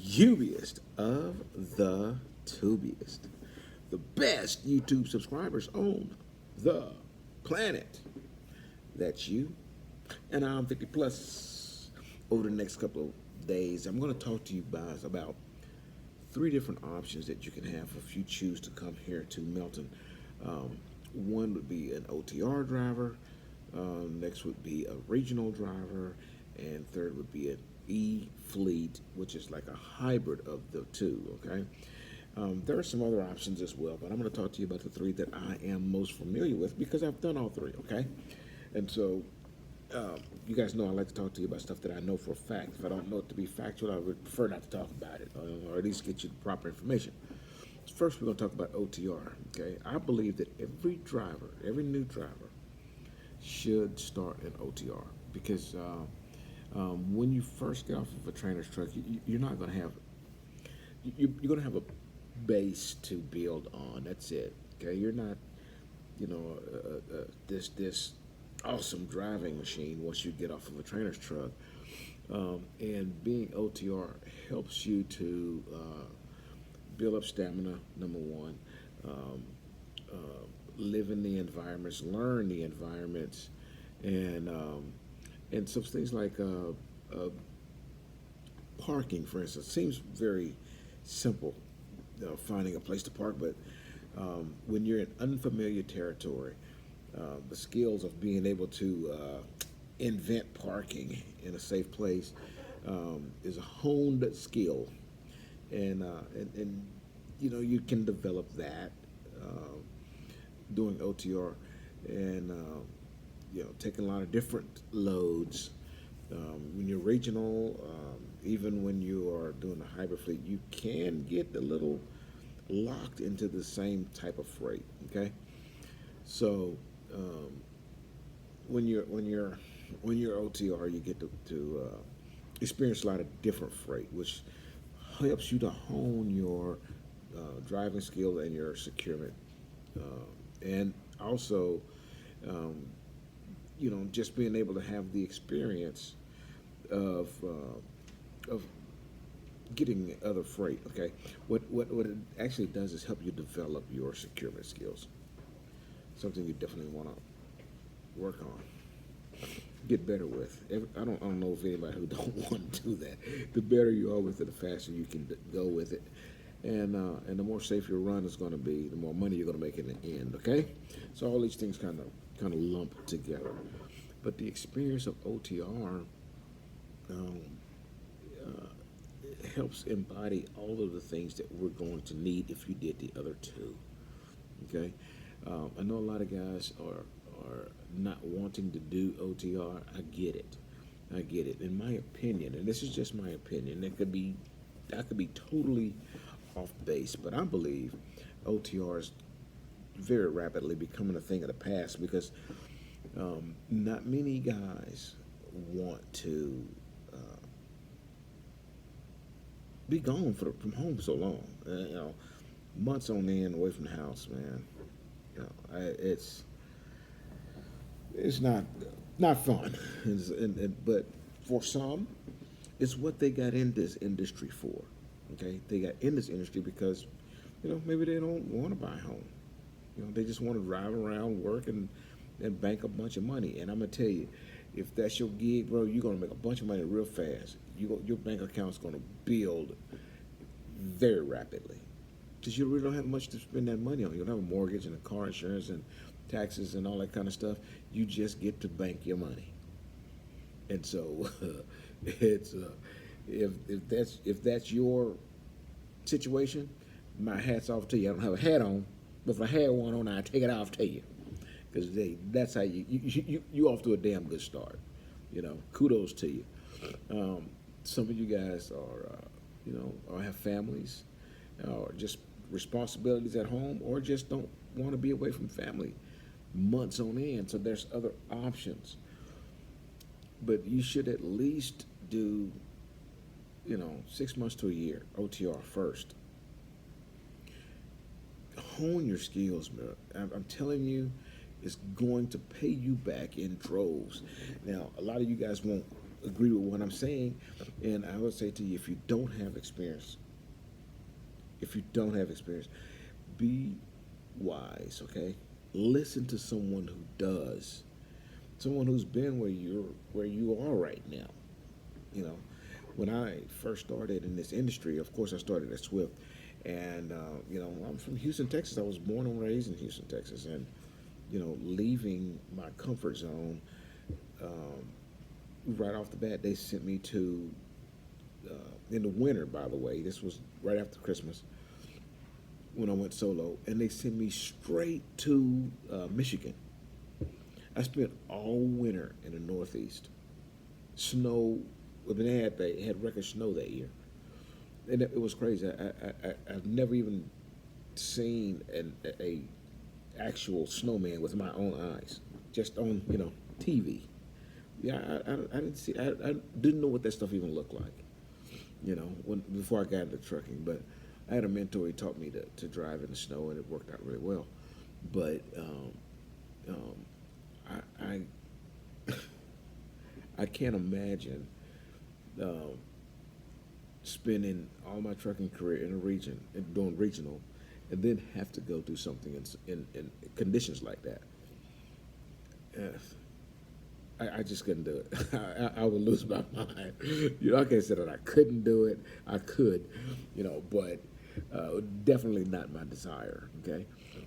tubiest of the tubiest, the best YouTube subscribers on the planet. That's you. And I'm 50 plus. Over the next couple of days, I'm going to talk to you guys about three different options that you can have if you choose to come here to Melton. One would be an OTR driver, next would be a regional driver, and third would be an E-fleet, which is like a hybrid of the two, okay? There are some other options as well, but I'm going to talk to you about the three that I am most familiar with because I've done all three, okay? And so you guys know I like to talk to you about stuff that I know for a fact. If I don't know it to be factual, I would prefer not to talk about it, or at least get you the proper information. First, we're going to talk about OTR, okay? I believe that every driver, every new driver, should start an OTR because when you first get off of a trainer's truck, you're not going to have, you're going to have a base to build on. That's it, okay? You're not, this awesome driving machine once you get off of a trainer's truck. And being OTR helps you to build up stamina, number one, live in the environments, learn the environments, and some things like parking, for instance, seems very simple, finding a place to park, but when you're in unfamiliar territory, the skills of being able to invent parking in a safe place is a honed skill, and you can develop that doing OTR, and taking a lot of different loads. When you're regional, even when you are doing a hybrid fleet, you can get a little locked into the same type of freight. Okay, so when you're OTR, you get to experience a lot of different freight, which helps you to hone your driving skill and your securement, and also just being able to have the experience of getting other freight. Okay, what it actually does is help you develop your securement skills. Something you definitely want to work on, get better with. I don't know of anybody who don't want to do that. The better you are with it, the faster you can go with it, and the more safe your run is going to be, the more money you're going to make in the end. Okay, so all these things kind of lump together, but the experience of OTR helps embody all of the things that we're going to need if you did the other two. Okay. I know a lot of guys are not wanting to do OTR. I get it. In my opinion, and this is just my opinion, I could be totally off base, but I believe OTR is very rapidly becoming a thing of the past because not many guys want to be gone from home so long. Months on end away from the house, man. It's not fun, but for some, it's what they got in this industry for. Okay, they got in this industry because maybe they don't want to buy a home. They just want to drive around, work, and bank a bunch of money. And I'm gonna tell you, if that's your gig, bro, you're gonna make a bunch of money real fast. Your bank account's gonna build very rapidly. Because you really don't have much to spend that money on. You don't have a mortgage and a car insurance and taxes and all that kind of stuff. You just get to bank your money. And so, it's if that's your situation, my hat's off to you. I don't have a hat on, but if I had one on, I'd take it off to you. Because that's how you off to a damn good start. Kudos to you. Some of you guys are or have families, or just responsibilities at home, or just don't want to be away from family months on end. So there's other options, but you should at least do 6 months to a year OTR first. Hone your skills, man. I'm telling you, it's going to pay you back in droves. Now, a lot of you guys won't agree with what I'm saying. And I would say to you, if you don't have experience, be wise, okay? Listen to someone who does, someone who's been where you are right now. You know, when I first started in this industry, of course, I started at Swift, and I'm from Houston, Texas. I was born and raised in Houston, Texas, and leaving my comfort zone, right off the bat, they sent me to in the winter. By the way, this was right after Christmas when I went solo, and they sent me straight to Michigan. I spent all winter in the Northeast. Snow, I mean, they had record snow that year, and it was crazy. I've never even seen a actual snowman with my own eyes, just on TV. Yeah, I didn't see. I didn't know what that stuff even looked like. Before I got into trucking, but I had a mentor. He taught me to drive in the snow, and it worked out really well. But I I can't imagine spending all my trucking career in a region and doing regional, and then have to go do something in conditions like that. I just couldn't do it. I would lose my mind. I can't say that I couldn't do it. I could, but definitely not my desire. Okay,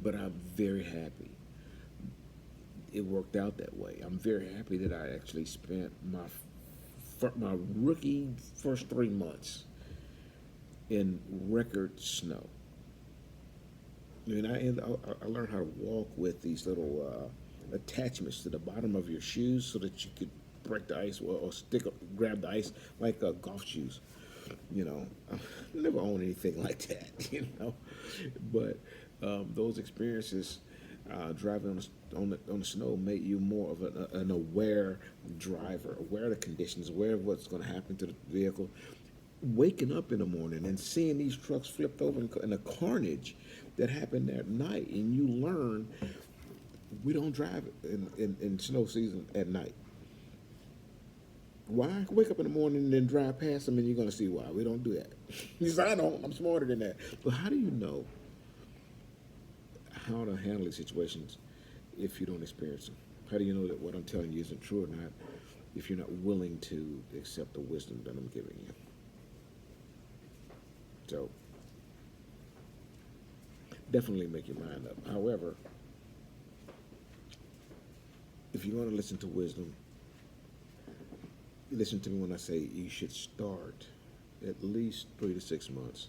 but I'm very happy it worked out that way. I'm very happy that I actually spent my rookie first 3 months in record snow. I learned how to walk with these little attachments to the bottom of your shoes so that you could break the ice or grab the ice like golf shoes. I never owned anything like that. But those experiences driving on the snow made you more of an aware driver, aware of the conditions, aware of what's going to happen to the vehicle. Waking up in the morning and seeing these trucks flipped over and the carnage that happened at night, and you learn we don't drive in snow season at night. Why? Wake up in the morning and then drive past them, and you're going to see why. We don't do that. You say, I don't. I'm smarter than that. But how do you know how to handle these situations if you don't experience them? How do you know that what I'm telling you isn't true or not if you're not willing to accept the wisdom that I'm giving you? So, definitely make your mind up. However, if you want to listen to wisdom, listen to me when I say you should start at least 3 to 6 months.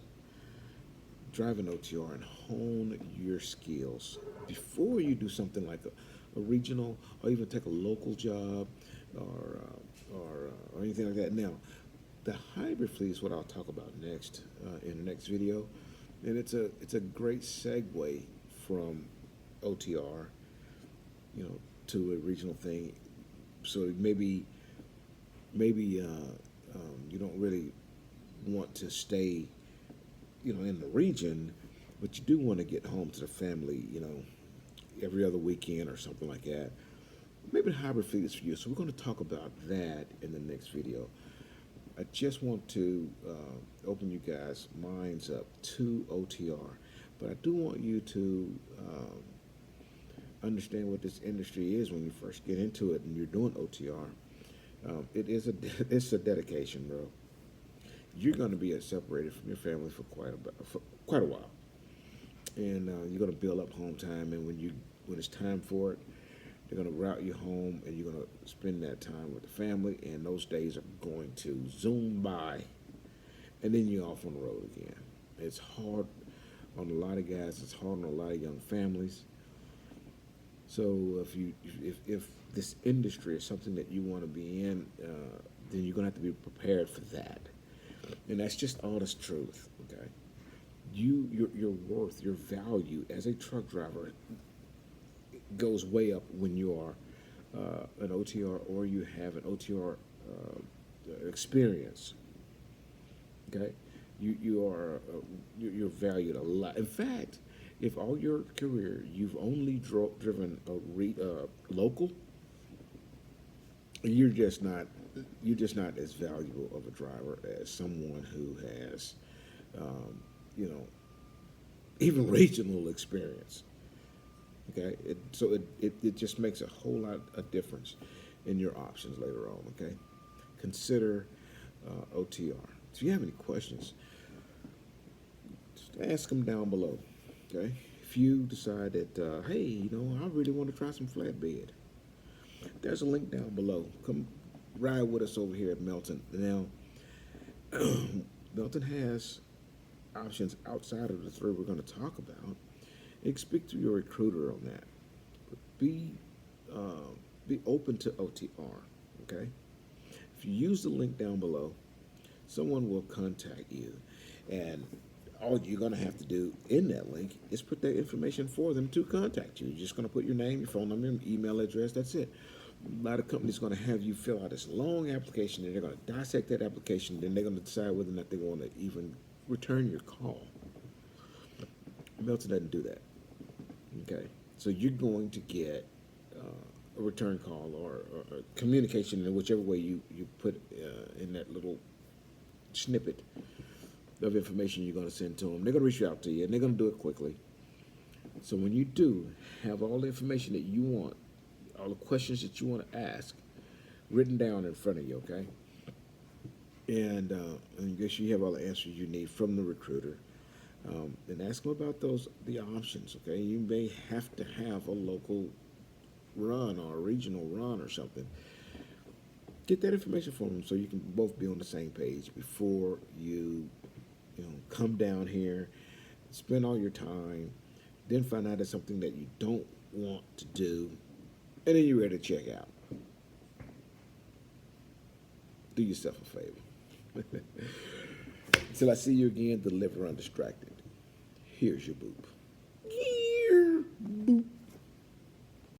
Drive an OTR and hone your skills before you do something like a regional, or even take a local job, or anything like that. Now, the hybrid fleet is what I'll talk about next in the next video, and it's a great segue from OTR, to a regional thing. So maybe you don't really want to stay, in the region, but you do want to get home to the family, every other weekend or something like that. Maybe the hybrid fleet is for you. So we're going to talk about that in the next video. I just want to open you guys' minds up to OTR, but I do want you to understand what this industry is when you first get into it and you're doing OTR. It's a dedication, bro. You're going to be separated from your family for quite a while, and you're going to build up home time. And when it's time for it, they're going to route you home, and you're going to spend that time with the family. And those days are going to zoom by, and then you're off on the road again. It's hard on a lot of guys. It's hard on a lot of young families. So if this industry is something that you want to be in, then you're going to have to be prepared for that. And that's just honest truth, okay? Your worth, your value as a truck driver goes way up when you are an OTR or you have an OTR experience, okay? You're valued a lot. In fact, if all your career you've only driven a local, you're just not you're just not as valuable of a driver as someone who has, you know, even regional experience. Okay, it just makes a whole lot of difference in your options later on. Okay, consider OTR. If you have any questions, just ask them down below. Okay, if you decide that hey, you know, I really want to try some flatbed, there's a link down below. Come ride with us over here at Melton. Now, Melton has options outside of the three we're going to talk about. And speak to your recruiter on that. Be open to OTR. Okay. If you use the link down below, someone will contact you, and all you're going to have to do in that link is put that information for them to contact you. You're just going to put your name, your phone number, email address. That's it. A lot of companies are going to have you fill out this long application, and they're going to dissect that application. Then they're going to decide whether or not they want to even return your call. Melton doesn't do that. Okay, so you're going to get a return call or communication in whichever way you put in that little snippet of information you're going to send to them. They're going to reach out to you, and they're going to do it quickly. So when you do have all the information that you want, all the questions that you want to ask written down in front of you, okay? And I guess you have all the answers you need from the recruiter. And ask them about the options, okay? You may have to have a local run or a regional run or something. Get that information from them so you can both be on the same page before you come down here, spend all your time, then find out it's something that you don't want to do, and then you're ready to check out. Do yourself a favor. Until I see you again, deliver undistracted. Here's your boop.